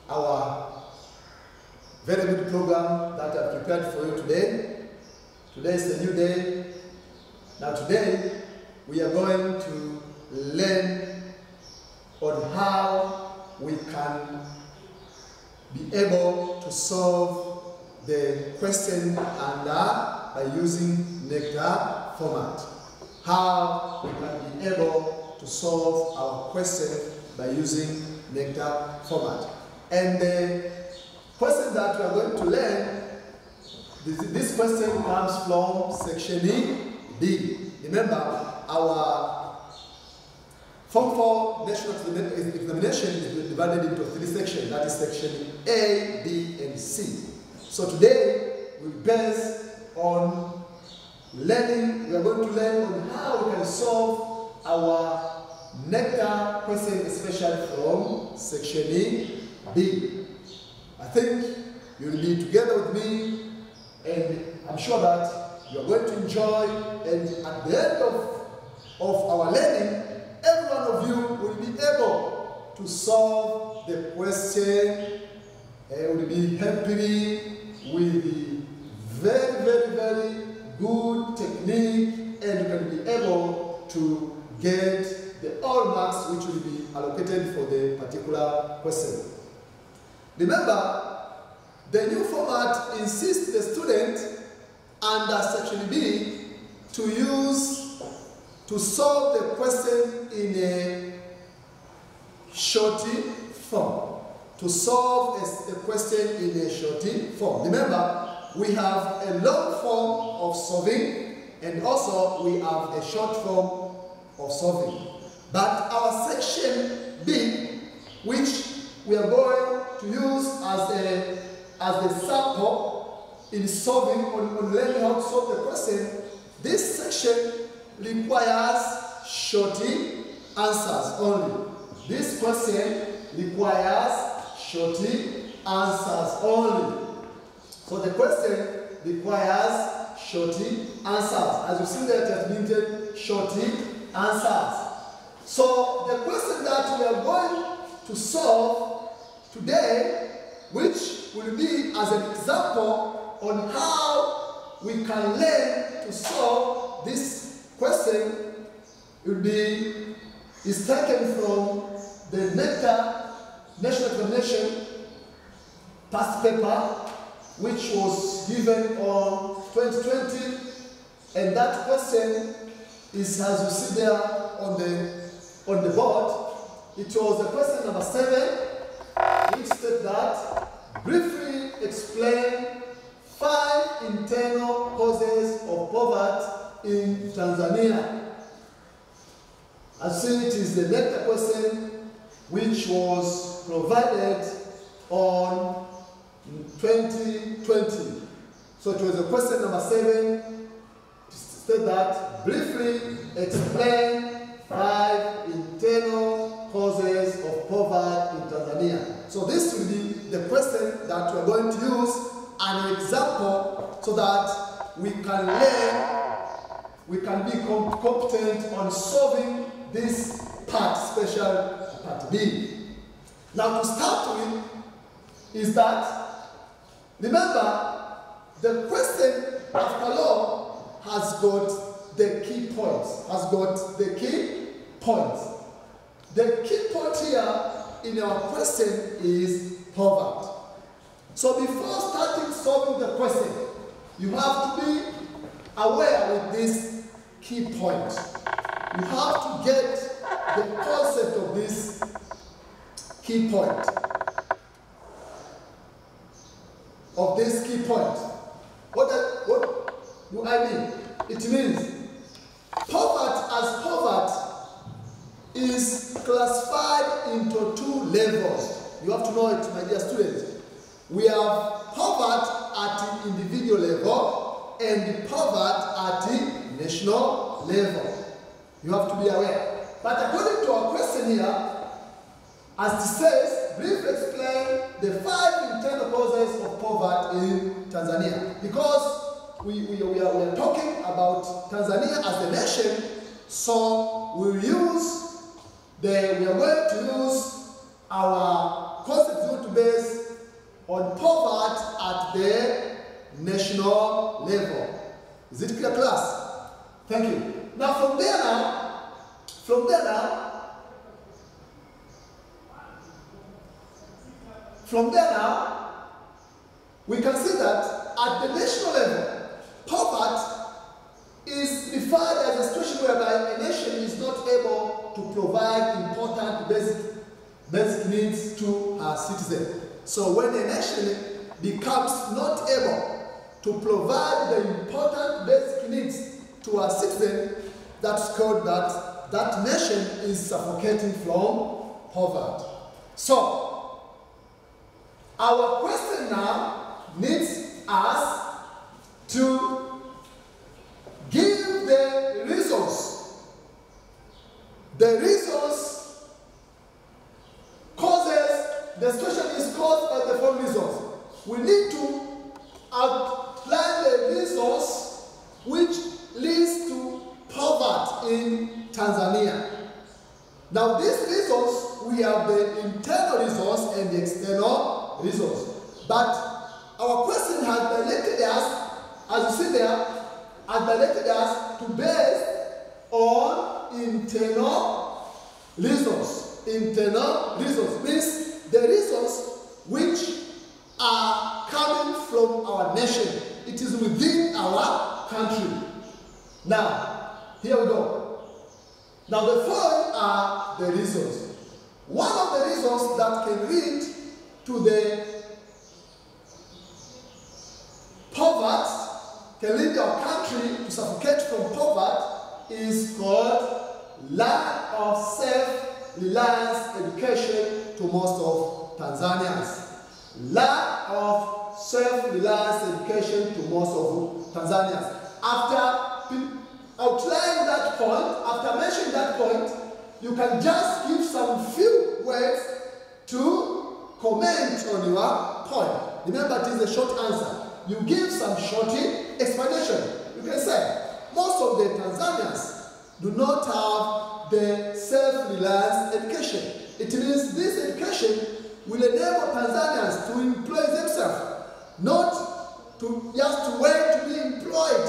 our very good program that I've prepared for you today. Today is a new day. Now today we are going to learn on how we can be able to solve the question by using NECTA format. How we can be able to solve our question by using NECTA format. And the question that we are going to learn, this question comes from section B. Remember, our Form 4 National Examination is divided into 3 sections. That is section A, B, and C. So today, we base on learning, we are going to learn on how we can solve our NECTA question, especially from section B. I think you will be together with me, and I'm sure that you are going to enjoy, and at the end of our learning, every one of you will be able to solve the question, and will be happy with the very, very, very good technique, and you can be able to get the all marks which will be allocated for the particular question. Remember, the new format insists the student under section B to solve the question in a shorty form. To solve a question in a shorty form. Remember, we have a long form of solving, and also we have a short form of solving. But our section B, which we are going to use as a sample in solving, on learning how to solve the question, this section requires shorty answers only. This question requires shorty answers only. So the question requires shorty answers. As you see there, it has been written shorty answers. So the question that we are going to solve today, which will be as an example on how we can learn to solve this question, is taken from the NECTA National Examination past paper, which was given on 2020, and that question is, as you see there on the board, it was the question number 7, which said that briefly explain 5 internal causes of poverty in Tanzania. As you see, it is the NECTA question which was provided on 2020. So it was a question number 7, said that briefly explain 5 internal causes of poverty in Tanzania. So this will be the question that we are going to use an example so that we can learn, we can be competent on solving this part, special part B. Now to start with is that, remember, the question after all has got the key points, The key point here in our question is poverty. So before starting solving the question, you have to be aware with this key point. You have to get the concept of this key point. What do I mean? It means poverty is classified into 2 levels. You have to know it, my dear students. We have poverty at the individual level and poverty at the national level. You have to be aware. But according to our question here, as it says, briefly explain the 5 internal causes of poverty in Tanzania. Because we are talking about Tanzania as a nation, so we are going to use from there now, we can see that at the national level, poverty is defined as a situation whereby a nation is not able to provide important basic needs to her citizens. So when a nation becomes not able to provide the important basic needs to her citizens, that's called that nation is suffocating from poverty. So our question now needs us to give the reasons. The reasons causes, the situation is caused by the following reasons. We need to outline the reasons which leads to poverty in Tanzania. Now these reasons, we have the internal reasons and the external reasons. But our question has directed us, as you see there, has directed us to base on internal reasons. Internal reasons means the reasons which are coming from our nation. It is within our country. Now, here we go. Now the following are the reasons. One of the reasons that can lead to the poverty, can lead our country to suffocate from poverty, is called lack of self-reliance education to most of Tanzanians. Lack of self-reliance education to most of Tanzanians. After outlining that point, after mentioning that point, you can just give some few words to comment on your point. Remember, it is a short answer. You give some short explanation. You can say, most of the Tanzanians do not have the self-reliance education. It means this education will enable Tanzanians to employ themselves, not to just to wait to be employed.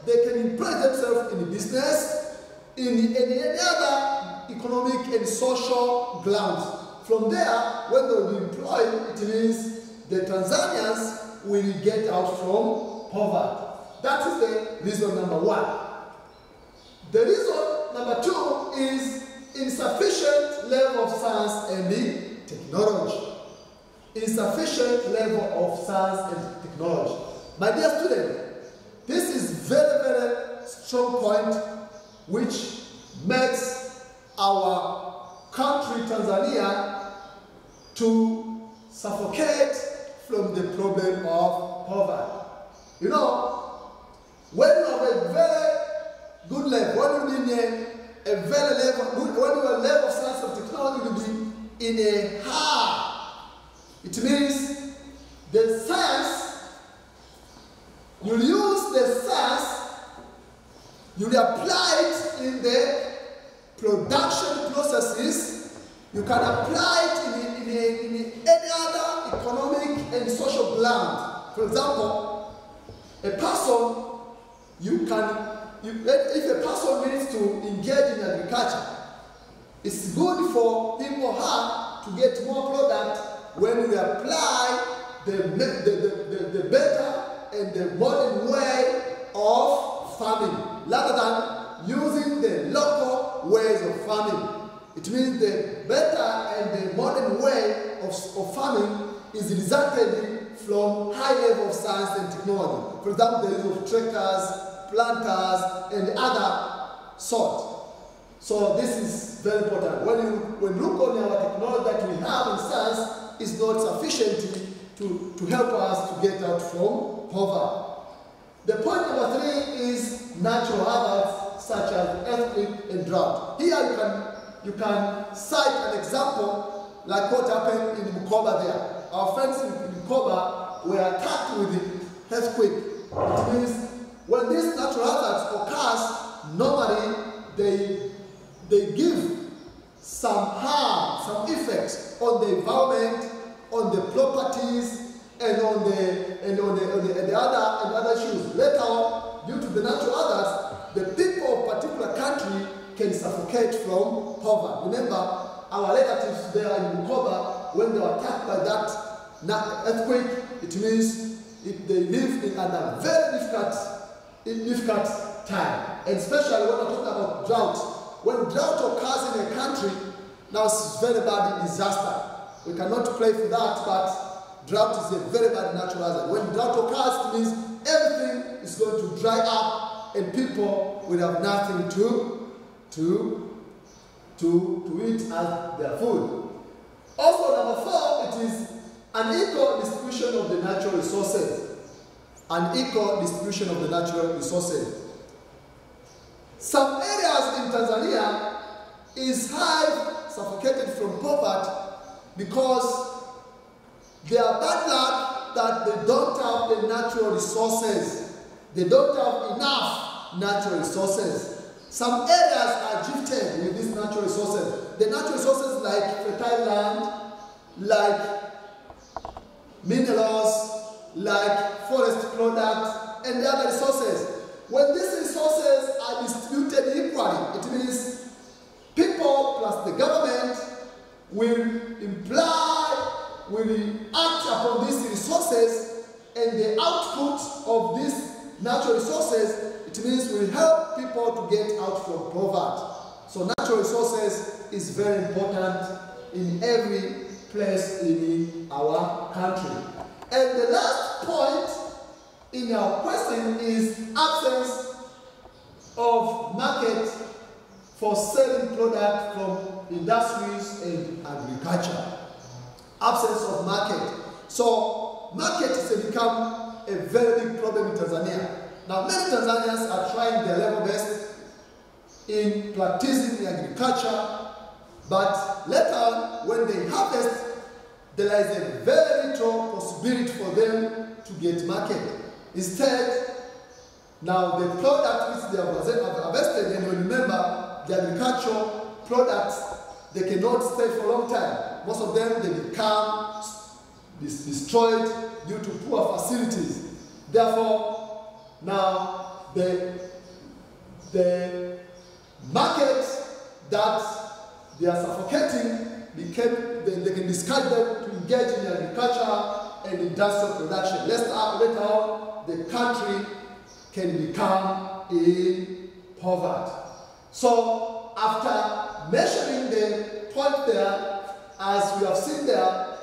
They can employ themselves in business, in any other economic and social grounds. From there, when they will be employed, it means the Tanzanians will get out from poverty. That is the reason number one. The reason number two is insufficient level of science and technology. Insufficient level of science and technology. My dear student, this is very, very strong point which makes our country, Tanzania, to suffocate from the problem of poverty. You know, when you have a very good level, when you mean a very level, when you have a level of science and technology, you will be in a high. It means the science, you use the science, you apply it in the production processes, you can apply it in any other economic and social ground. For example, a person, if a person needs to engage in agriculture, it's good for him or her to get more product when we apply the better and the modern way of farming, rather than using the local ways of farming. It means the better and the modern way of farming is resulted from high level of science and technology. For example, the use of tractors, planters, and other sort. So this is very important. When you look on our technology that we have in science, is not sufficient to help us to get out from poverty. The point number three is natural hazards such as earthquake and drought. Here you can cite an example like what happened in Bukoba there. Our friends in Bukoba were attacked with the earthquake. It means when these natural hazards occurs, normally they give some harm, some effect on the environment, on the properties, and on the other issues. Later on, due to the natural hazards, the people of a particular country can suffocate from poverty. Remember, our relatives there in Bukoba, when they were attacked by that earthquake, it means they live in a very difficult time. And especially when we're talking about drought. When drought occurs in a country, now it's very bad disaster. We cannot pray for that, but drought is a very bad natural hazard. When drought occurs, it means everything is going to dry up and people will have nothing to eat as their food. Also, number 4, it is unequal distribution of the natural resources. Unequal distribution of the natural resources. Some areas in Tanzania is suffocated from poverty because they are bad luck that they don't have the natural resources. They don't have enough natural resources. Some areas are gifted with these natural resources. The natural resources like fertile land, like minerals, like forest products, and the other resources. When these resources are distributed equally, it means people plus the government will act upon these resources, and the output of these natural resources, it means will help people to get out from poverty. So natural resources is very important in every place in our country. And the last point in our question is absence of market for selling products from industries and agriculture. Absence of market. So market has become a very big problem in Tanzania. Now many Tanzanians are trying their level best in practicing agriculture, but later on when they harvest, there is a very little possibility for them to get market. Instead, now the product which they have harvested, and you remember the agricultural products, they cannot stay for a long time. Most of them, they become destroyed due to poor facilities. Therefore, now the market that they are suffocating they can discard them to engage in agriculture and industrial production. Later on, the country can become in poverty. So, after mentioning the point there, as we have seen there,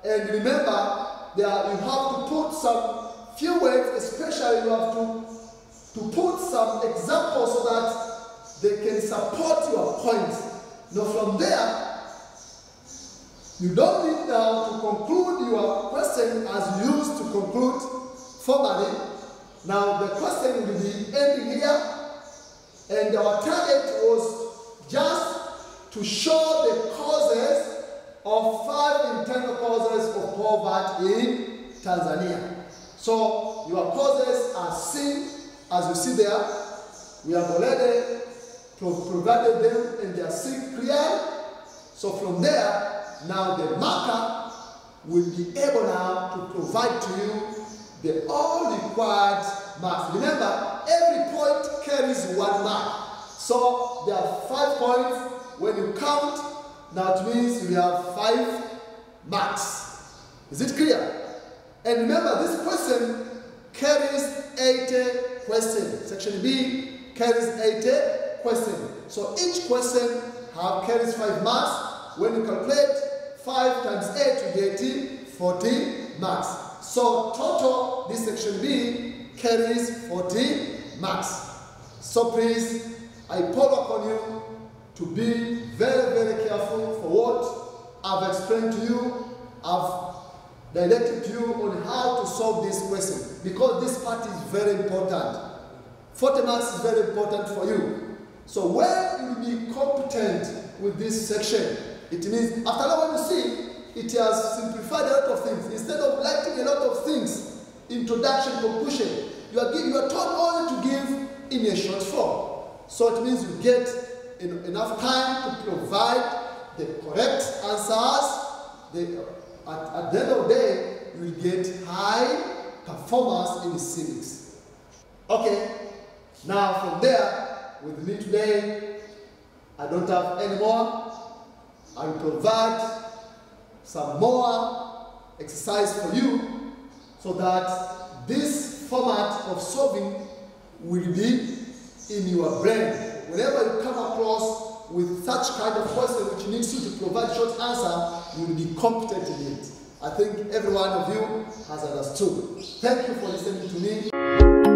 and remember, you have to put some few words, especially you have to put some examples so that they can support your points. Now from there, you don't need now to conclude your question as you used to conclude formally. Now the question will be ending here, and our target was just to show the causes of 5 internal causes of poverty in Tanzania. So your causes are seen as you see there. We have already provided them and they are seen clearly. So from there, now the marker will be able now to provide to you the all required marks. Remember, every point carries 1 mark. So there are 5 points. When you count, now it means we have 5 marks. Is it clear? And remember, this question carries 80 questions. Section B carries 80 questions. So each question carries 5 marks. When you calculate 5 times 8, you get 40 marks. So total, this section B carries 40 marks. So please, I call upon you to be very, very careful for what I've explained to you. I've directed to you on how to solve this question, because this part is very important. 40 marks is very important for you. So when you will be competent with this section, it means after all, when you see, it has simplified a lot of things. Instead of writing a lot of things, introduction, conclusion, you are told only to give in a short form. So it means you get enough time to provide the correct answers. At the end of the day, you will get high performance in civics. Okay, now from there, with me today, I don't have any more. I will provide some more exercise for you so that this format of solving will be in your brain. Whenever you come across with such kind of question which needs you to provide short answer, you will be competent in it. I think every one of you has understood. Thank you for listening to me.